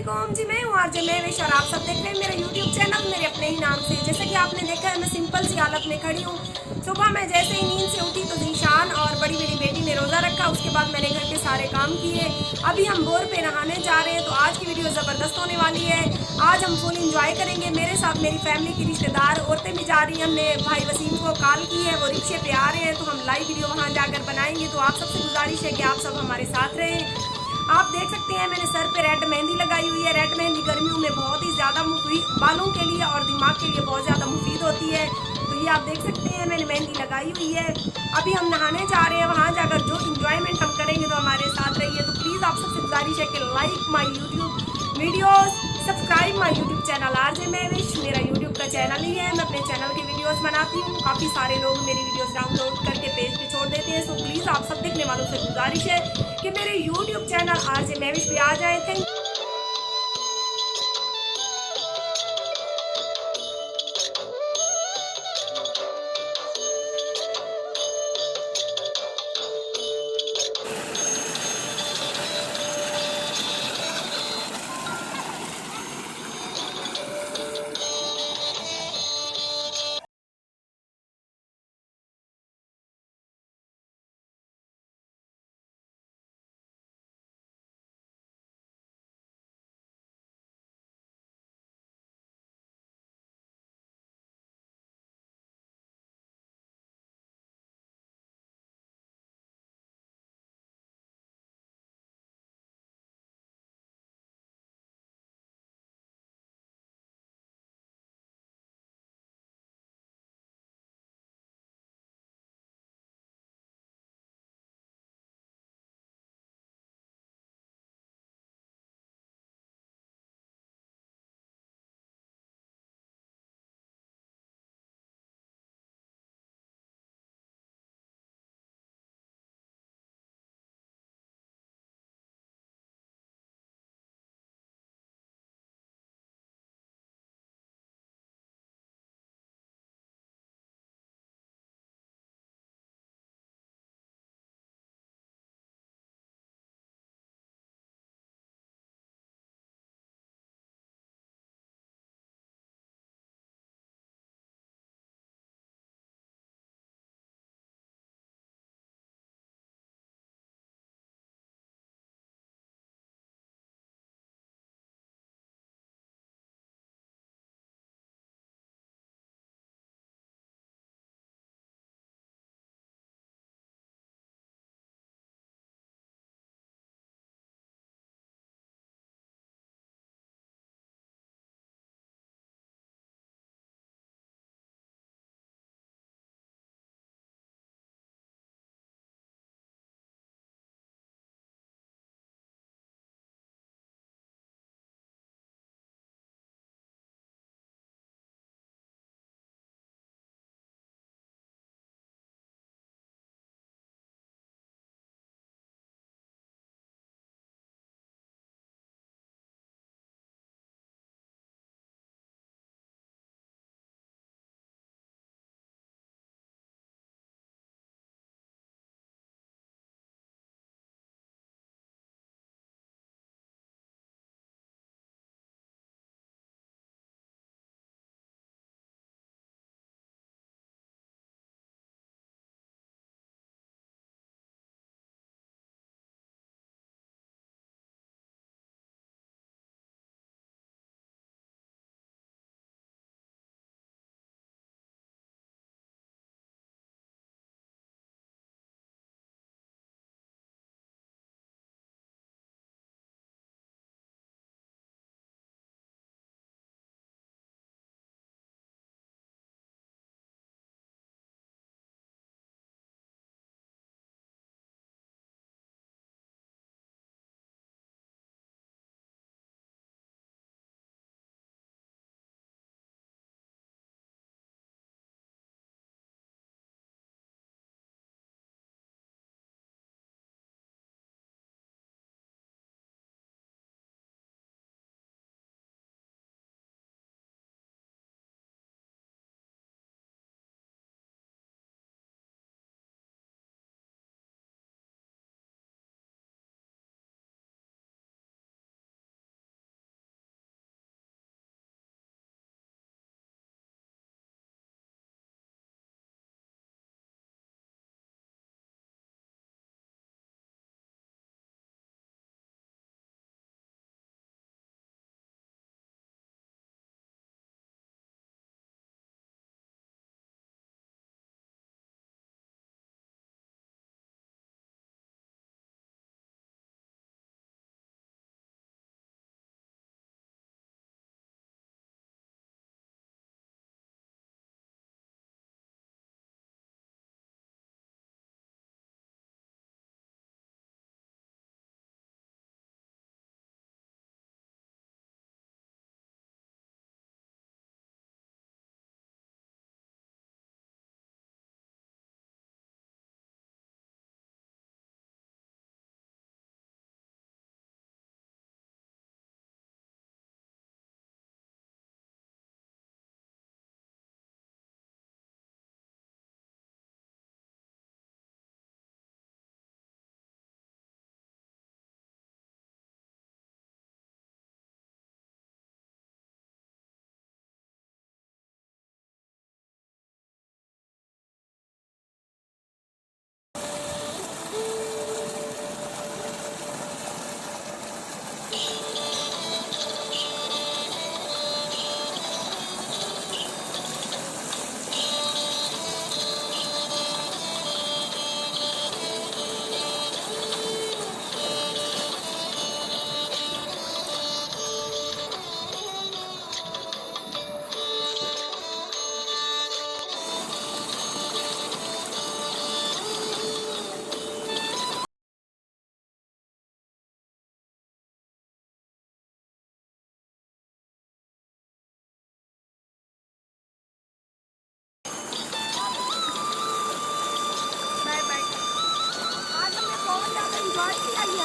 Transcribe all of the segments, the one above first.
अस्सलाम जी, मैं हूँ आरजे महविश और आप सब देख रहे हैं मेरा यूट्यूब चैनल मेरे अपने ही नाम से। जैसा कि आपने देखा है, मैं सिंपल सी हालत में खड़ी हूँ। सुबह मैं जैसे ही नींद से उठी तो जीशान और बड़ी मेरी बेटी ने रोज़ा रखा। उसके बाद मैंने घर के सारे काम किए। अभी हम बोर पे नहाने जा रहे हैं, तो आज की वीडियो ज़बरदस्त होने वाली है। आज हम फुल इंजॉय करेंगे। मेरे साथ मेरी फैमिली की रिश्तेदार औरतें भी जा रही हैं। हमने भाई वसीम को कॉल की है, वो रिक्शे पे आ रहे हैं, तो हम लाइव वीडियो वहाँ जाकर बनाएंगे। तो आप सबसे गुजारिश है कि आप सब हमारे साथ रहें। आप देख सकते हैं मैंने सर पे रेड मेहंदी लगाई हुई है। रेड मेहंदी गर्मियों में बहुत ही ज़्यादा मुफीद, बालों के लिए और दिमाग के लिए बहुत ज़्यादा मुफीद होती है। तो ये आप देख सकते हैं मैंने मेहंदी लगाई हुई है। अभी हम नहाने जा रहे हैं, वहाँ जाकर जो इंजॉयमेंट हम करेंगे तो हमारे साथ रहिए। तो प्लीज़ आप सबसे गुजारिश है कि like my YouTube videos, subscribe my YouTube channel RJ Mahvish. मेरा यूट्यूब का चैनल ही है, मैं अपने चैनल की वीडियोस बनाती हूँ। काफ़ी सारे लोग मेरी वीडियोस डाउनलोड करके पेज पे छोड़ देते हैं। सो प्लीज़ आप सब देखने वालों से गुजारिश है कि मेरे यूट्यूब चैनल आरजे महविश पे आ जाए। थैंक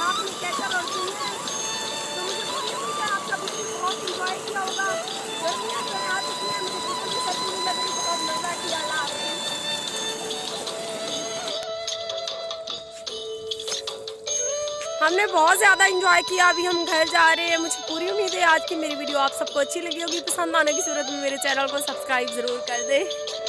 आपने कैटर और सुनी है। तो मुझे पूरी उम्मीद है आप सभी ने बहुत इंजॉय किया होगा। गर्मियाँ जो है आ चुकी हैं, मुझे बिल्कुल भी सर्दी नहीं लग रही, बहुत मज़ा किया ला रहे हैं। हमने बहुत ज़्यादा इंजॉय किया। अभी हम घर जा रहे हैं। मुझे पूरी उम्मीद है आज की मेरी वीडियो आप सबको अच्छी लगी होगी। पसंद आने की सूरत में मेरे चैनल को सब्सक्राइब ज़रूर कर दें।